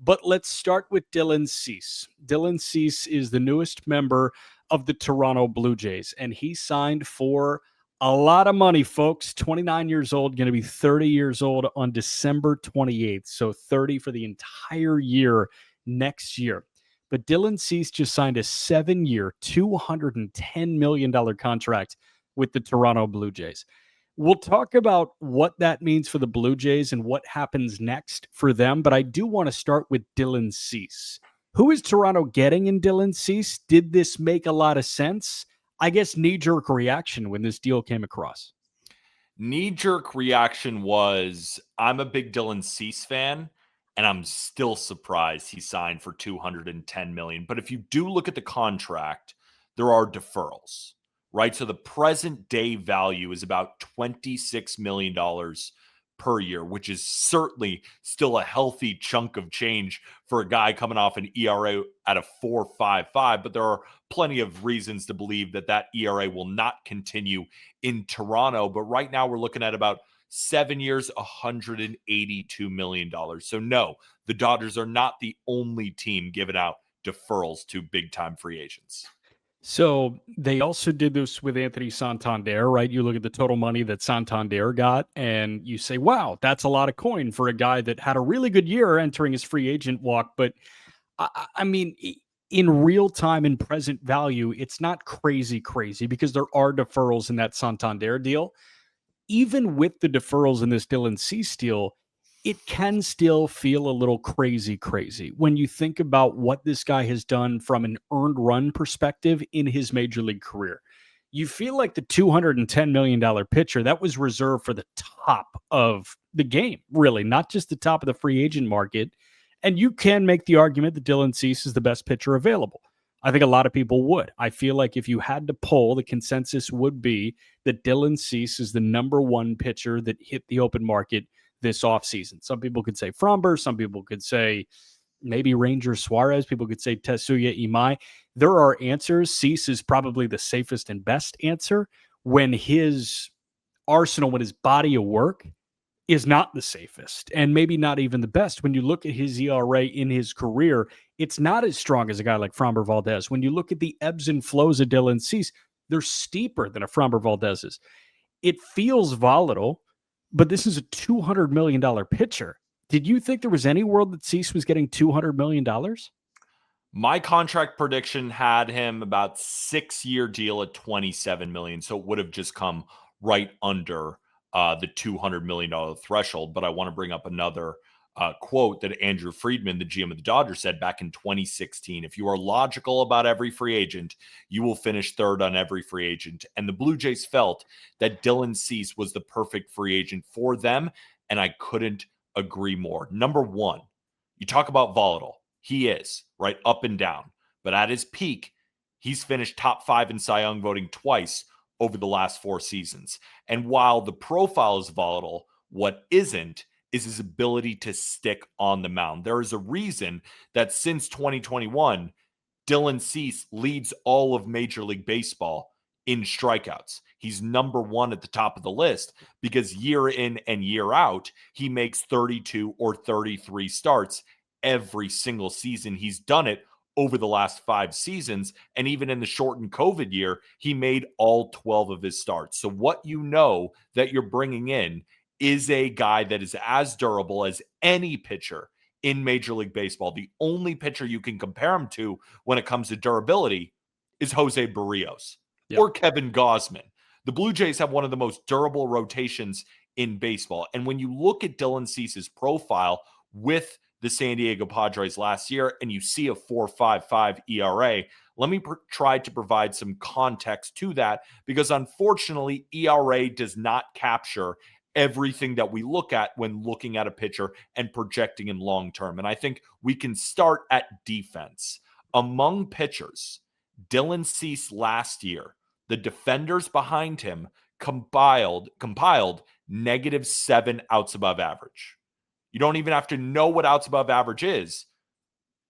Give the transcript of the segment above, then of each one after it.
But let's start with Dylan Cease. Dylan Cease is the newest member of the Toronto Blue Jays, and he signed for a lot of money, folks. 29 years old, going to be 30 years old on December 28th. So 30 for the entire year next year. But Dylan Cease just signed a 7-year, $210 million contract with the Toronto Blue Jays. We'll talk about what that means for the Blue Jays and what happens next for them, but I do want to start with Dylan Cease. Who is Toronto getting in Dylan Cease? Did this make a lot of sense? I guess knee-jerk reaction when this deal came across. Knee-jerk reaction was, I'm a big Dylan Cease fan, and I'm still surprised he signed for $210 million. But if you do look at the contract, there are deferrals, right? So the present day value is about $26 million per year, which is certainly still a healthy chunk of change for a guy coming off an ERA at a 4.55. But there are plenty of reasons to believe that that ERA will not continue in Toronto. But right now we're looking at about 7 years, $182 million. So no, the Dodgers are not the only team giving out deferrals to big-time free agents. So they also did this with Anthony Santander, right? You look at the total money that Santander got, and you say, wow, that's a lot of coin for a guy that had a really good year entering his free agent walk. But I mean, in real time and present value, it's not crazy because there are deferrals in that Santander deal. Even with the deferrals in this Dylan Cease deal, it can still feel a little crazy when you think about what this guy has done from an earned run perspective in his major league career. You feel like the $210 million pitcher, that was reserved for the top of the game, really, not just the top of the free agent market. And you can make the argument that Dylan Cease is the best pitcher available. I think a lot of people would. I feel like if you had to poll, the consensus would be that Dylan Cease is the number one pitcher that hit the open market this offseason. Some people could say Fromber. Some people could say maybe Ranger Suarez. People could say Tetsuya Imai. There are answers. Cease is probably the safest and best answer when his arsenal, when his body of work is not the safest and maybe not even the best. When you look at his ERA in his career, it's not as strong as a guy like Framber Valdez. When you look at the ebbs and flows of Dylan Cease, they're steeper than a Framber Valdez's. It feels volatile, but this is a $200 million pitcher. Did you think there was any world that Cease was getting $200 million? My contract prediction had him about 6-year deal at $27 million. So it would have just come right under the $200 million threshold. But I want to bring up another quote that Andrew Friedman, the GM of the Dodgers, said back in 2016. If you are logical about every free agent, you will finish third on every free agent. And the Blue Jays felt that Dylan Cease was the perfect free agent for them. And I couldn't agree more. Number one, you talk about volatile. He is, right, up and down. But at his peak, he's finished top 5 in Cy Young voting twice over the last 4 seasons. And while the profile is volatile, what isn't is his ability to stick on the mound. There is a reason that since 2021, Dylan Cease leads all of Major League Baseball in strikeouts. He's number 1 at the top of the list because year in and year out, he makes 32 or 33 starts every single season. He's done it over the last 5 seasons. And even in the shortened COVID year, he made all 12 of his starts. So what you know that you're bringing in is a guy that is as durable as any pitcher in Major League Baseball. The only pitcher you can compare him to when it comes to durability is Jose Barrios or Kevin Gausman. The Blue Jays have one of the most durable rotations in baseball. And when you look at Dylan Cease's profile with the San Diego Padres last year, and you see a 4.55 ERA, let me try to provide some context to that, because unfortunately, ERA does not capture everything that we look at when looking at a pitcher and projecting in long term. And I think we can start at defense. Among pitchers, Dylan Cease last year, the defenders behind him compiled -7 outs above average. You don't even have to know what outs above average is.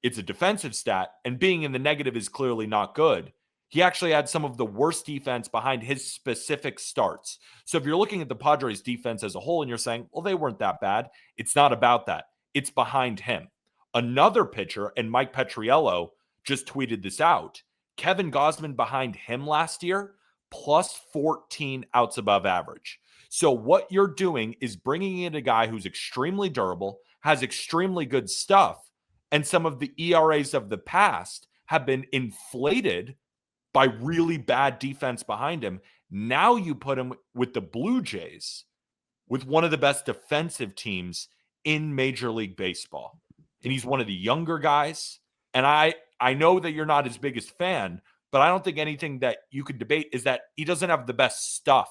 It's a defensive stat, and being in the negative is clearly not good. He actually had some of the worst defense behind his specific starts. So if you're looking at the Padres defense as a whole and you're saying, well, they weren't that bad, it's not about that. It's behind him. Another pitcher, and Mike Petriello just tweeted this out, Kevin Gausman behind him last year, plus 14 outs above average. So what you're doing is bringing in a guy who's extremely durable, has extremely good stuff, and some of the ERAs of the past have been inflated by really bad defense behind him. Now you put him with the Blue Jays, with one of the best defensive teams in Major League Baseball. And he's one of the younger guys. And I know that you're not his biggest fan, but I don't think anything that you could debate is that he doesn't have the best stuff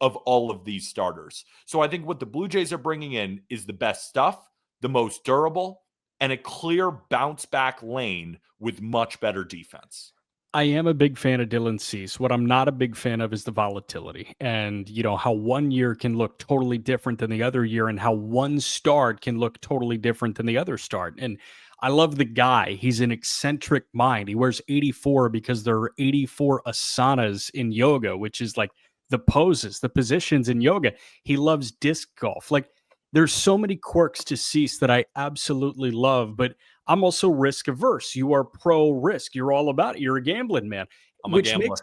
of all of these starters. So I think what the Blue Jays are bringing in is the best stuff, the most durable, and a clear bounce back lane with much better defense. I am a big fan of Dylan Cease. What I'm not a big fan of is the volatility and, how one year can look totally different than the other year and how one start can look totally different than the other start. And I love the guy. He's an eccentric mind. He wears 84 because there are 84 asanas in yoga, which is like the poses, the positions in yoga. He loves disc golf. Like there's so many quirks to Cease that I absolutely love, but I'm also risk averse. You are pro risk. You're all about it. You're a gambling man. I'm a gambler.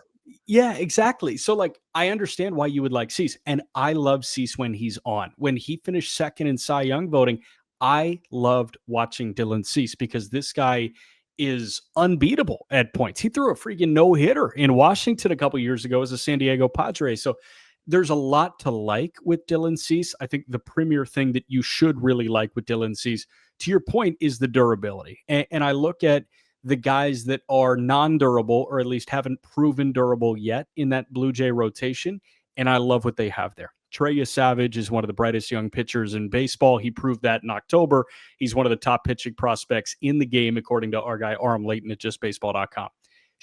Yeah, exactly. So like I understand why you would like Cease. And I love Cease when he's on. When he finished second in Cy Young voting, I loved watching Dylan Cease because this guy is unbeatable at points. He threw a freaking no-hitter in Washington a couple years ago as a San Diego Padre. So there's a lot to like with Dylan Cease. I think the premier thing that you should really like with Dylan Cease, to your point, is the durability. And I look at the guys that are non-durable or at least haven't proven durable yet in that Blue Jay rotation, and I love what they have there. Trey Savage is one of the brightest young pitchers in baseball. He proved that in October. He's one of the top pitching prospects in the game, according to our guy Aram Layton at justbaseball.com.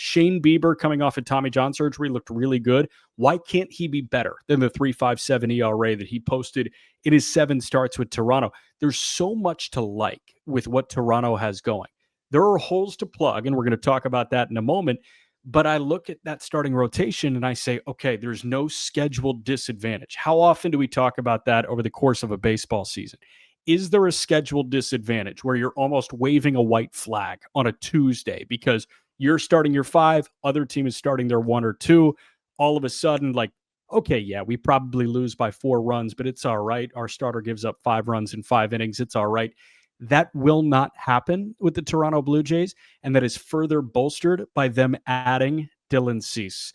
Shane Bieber, coming off of Tommy John surgery, looked really good. Why can't he be better than the 3.57 ERA that he posted in his 7 starts with Toronto? There's so much to like with what Toronto has going. There are holes to plug, and we're going to talk about that in a moment. But I look at that starting rotation and I say, okay, there's no scheduled disadvantage. How often do we talk about that over the course of a baseball season? Is there a scheduled disadvantage where you're almost waving a white flag on a Tuesday because you're starting your 5, other team is starting their 1 or 2, all of a sudden, like, okay, yeah, we probably lose by 4 runs, but it's all right. Our starter gives up 5 runs in 5 innings. It's all right. That will not happen with the Toronto Blue Jays, and that is further bolstered by them adding Dylan Cease.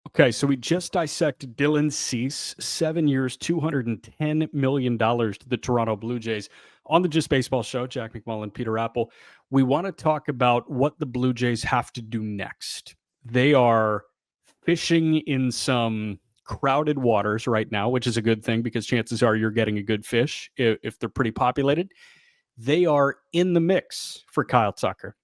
Okay, so we just dissected Dylan Cease, 7 years, $210 million to the Toronto Blue Jays. On the Just Baseball Show, Jack McMullen, Peter Apple, we want to talk about what the Blue Jays have to do next. They are fishing in some crowded waters right now, which is a good thing because chances are you're getting a good fish if they're pretty populated. They are in the mix for Kyle Tucker.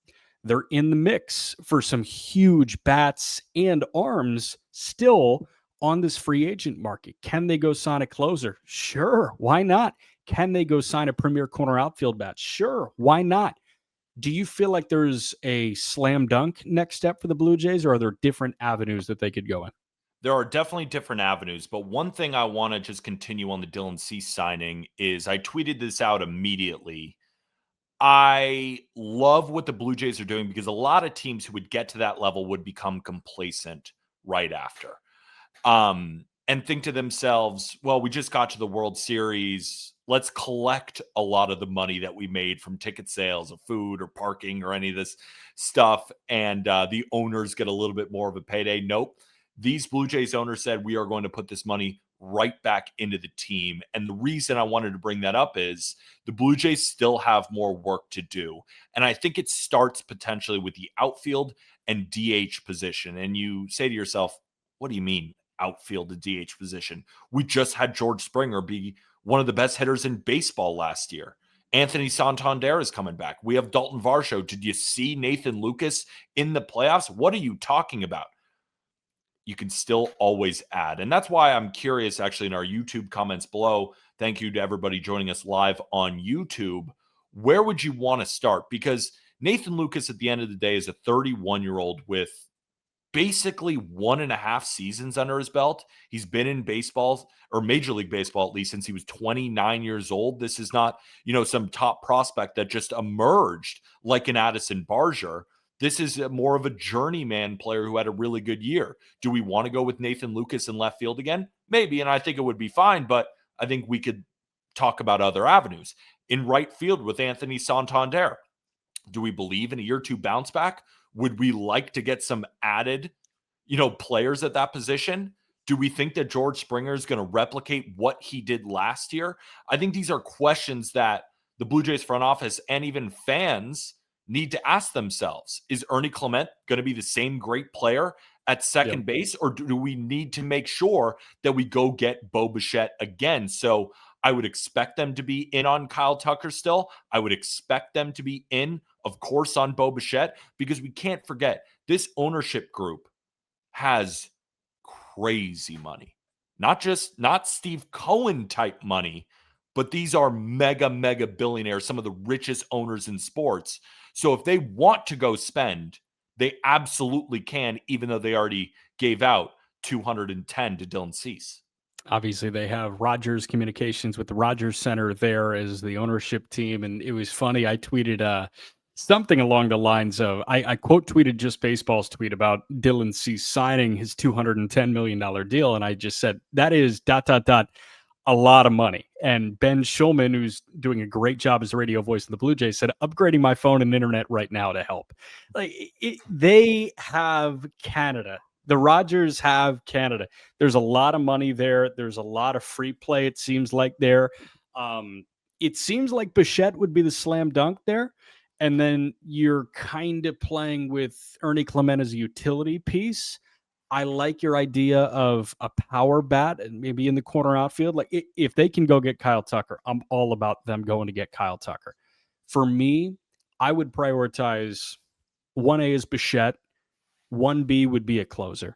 They're in the mix for some huge bats and arms still on this free agent market. Can they go sign a closer? Sure. Why not? Can they go sign a premier corner outfield bat? Sure. Why not? Do you feel like there's a slam dunk next step for the Blue Jays, or are there different avenues that they could go in? There are definitely different avenues, but one thing I want to just continue on the Dylan Cease signing is I tweeted this out immediately. I love what the Blue Jays are doing because a lot of teams who would get to that level would become complacent right after. And think to themselves, well, we just got to the World Series. Let's collect a lot of the money that we made from ticket sales of food or parking or any of this stuff. And the owners get a little bit more of a payday. Nope. These Blue Jays owners said, we are going to put this money right back into the team. And the reason I wanted to bring that up is the Blue Jays still have more work to do. And I think it starts potentially with the outfield and DH position. And you say to yourself, what do you mean outfield to DH position? We just had George Springer be one of the best hitters in baseball last year. Anthony Santander is coming back. We have Dalton Varsho. Did you see Nathan Lucas in the playoffs? What are you talking about? You can still always add. And that's why I'm curious, actually, in our YouTube comments below, thank you to everybody joining us live on YouTube. Where would you want to start? Because Nathan Lucas, at the end of the day, is a 31-year-old with basically 1.5 seasons under his belt. He's been in baseball, or Major League Baseball, at least since he was 29 years old. This is not, some top prospect that just emerged like an Addison Barger. This is more of a journeyman player who had a really good year. Do we want to go with Nathan Lucas in left field again? Maybe, and I think it would be fine, but I think we could talk about other avenues. In right field with Anthony Santander, do we believe in a year two bounce back? Would we like to get some added, players at that position? Do we think that George Springer is going to replicate what he did last year? I think these are questions that the Blue Jays front office and even fans need to ask themselves. Is Ernie Clement going to be the same great player at second base, or do we need to make sure that we go get Bo Bichette again? So I would expect them to be in on Kyle Tucker still. I would expect them to be in, of course, on Bo Bichette, because we can't forget this ownership group has crazy money. Not Steve Cohen type money, but these are mega billionaires, some of the richest owners in sports. So if they want to go spend, they absolutely can, even though they already gave out 210 to Dylan Cease. Obviously, they have Rogers Communications with the Rogers Center there as the ownership team. And it was funny. I tweeted something along the lines of, I quote tweeted Just Baseball's tweet about Dylan Cease signing his $210 million deal. And I just said, that is ... a lot of money. And Ben Schulman, who's doing a great job as a radio voice of the Blue Jays, said, upgrading my phone and internet right now to help. They have Canada. The Rogers have Canada. There's a lot of money there. There's a lot of free play, it seems like there. It seems like Bichette would be the slam dunk there. And then you're kind of playing with Ernie Clement as a utility piece. I like your idea of a power bat and maybe in the corner outfield. Like if they can go get Kyle Tucker, I'm all about them going to get Kyle Tucker. For me, I would prioritize 1A is Bichette. 1B would be a closer.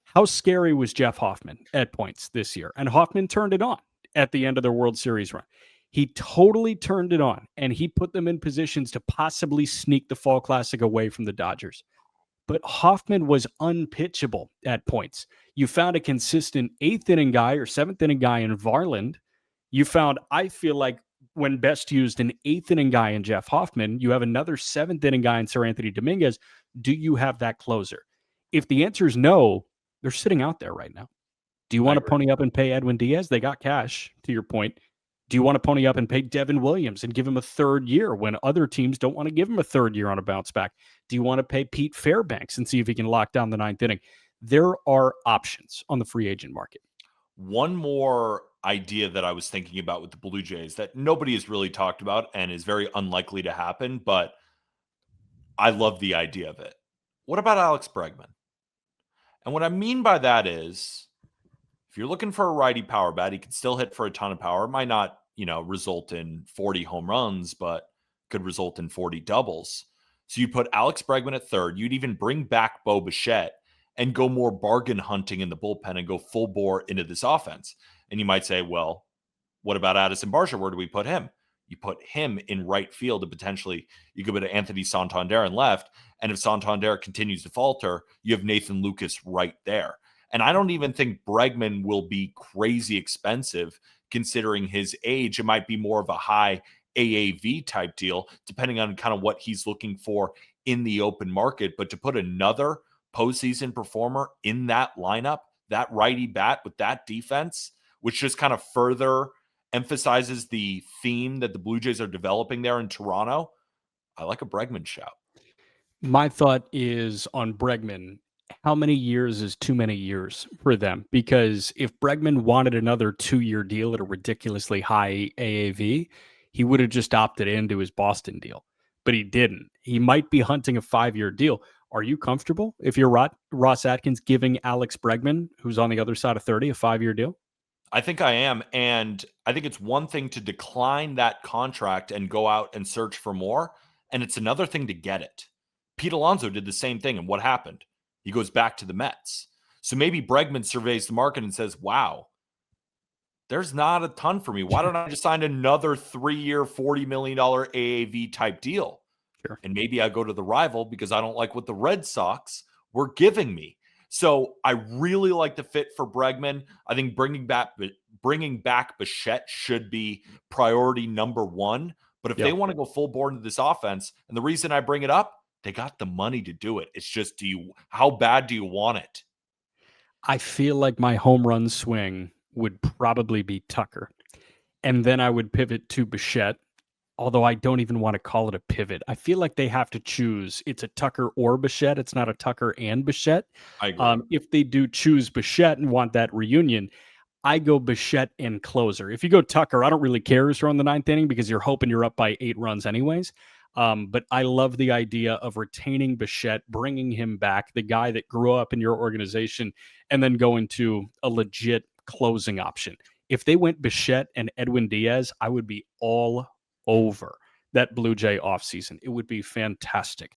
How scary was Jeff Hoffman at points this year? And Hoffman turned it on at the end of their World Series run. He totally turned it on, and he put them in positions to possibly sneak the Fall Classic away from the Dodgers. But Hoffman was unpitchable at points. You found a consistent 8th inning guy or 7th inning guy in Varland. You found, I feel like, when best used, an 8th inning guy in Jeff Hoffman. You have another 7th inning guy in Sir Anthony Dominguez. Do you have that closer? If the answer is no, they're sitting out there right now. Do you want to pony up and pay Edwin Diaz? They got cash, to your point. Do you want to pony up and pay Devin Williams and give him a third year when other teams don't want to give him a third year on a bounce back? Do you want to pay Pete Fairbanks and see if he can lock down the 9th inning? There are options on the free agent market. One more idea that I was thinking about with the Blue Jays that nobody has really talked about and is very unlikely to happen, but I love the idea of it. What about Alex Bregman? And what I mean by that is, if you're looking for a righty power bat, he can still hit for a ton of power. It might not, result in 40 home runs, but could result in 40 doubles. So you put Alex Bregman at third. You'd even bring back Bo Bichette and go more bargain hunting in the bullpen and go full bore into this offense. And you might say, well, what about Addison Barger? Where do we put him? You put him in right field, and potentially you could put Anthony Santander in left. And if Santander continues to falter, you have Nathan Lucas right there. And I don't even think Bregman will be crazy expensive considering his age. It might be more of a high AAV type deal, depending on kind of what he's looking for in the open market. But to put another postseason performer in that lineup, that righty bat with that defense, which just kind of further emphasizes the theme that the Blue Jays are developing there in Toronto, I like a Bregman shout. My thought is on Bregman, how many years is too many years for them? Because if Bregman wanted another 2-year deal at a ridiculously high AAV, he would have just opted into his Boston deal. But he didn't. He might be hunting a 5-year deal. Are you comfortable if you're Ross Atkins giving Alex Bregman, who's on the other side of 30, a 5-year deal? I think I am. And I think it's one thing to decline that contract and go out and search for more. And it's another thing to get it. Pete Alonso did the same thing. And what happened? He goes back to the Mets. So maybe Bregman surveys the market and says, wow, there's not a ton for me. Why don't I just sign another 3-year, $40 million AAV type deal? Sure. And maybe I go to the rival because I don't like what the Red Sox were giving me. So I really like the fit for Bregman. I think bringing back Bichette should be priority number one. But if they Yep. want to go full board into this offense, and the reason I bring it up, they got the money to do it. It's just, how bad do you want it? I feel like my home run swing would probably be Tucker. And then I would pivot to Bichette, although I don't even want to call it a pivot. I feel like they have to choose. It's a Tucker or Bichette. It's not a Tucker and Bichette. I agree. If they do choose Bichette and want that reunion, I go Bichette and closer. If you go Tucker, I don't really care who's throwing the ninth inning because you're hoping you're up by 8 runs anyways. But I love the idea of retaining Bichette, bringing him back, the guy that grew up in your organization, and then going to a legit closing option. If they went Bichette and Edwin Diaz, I would be all over that Blue Jay offseason. It would be fantastic.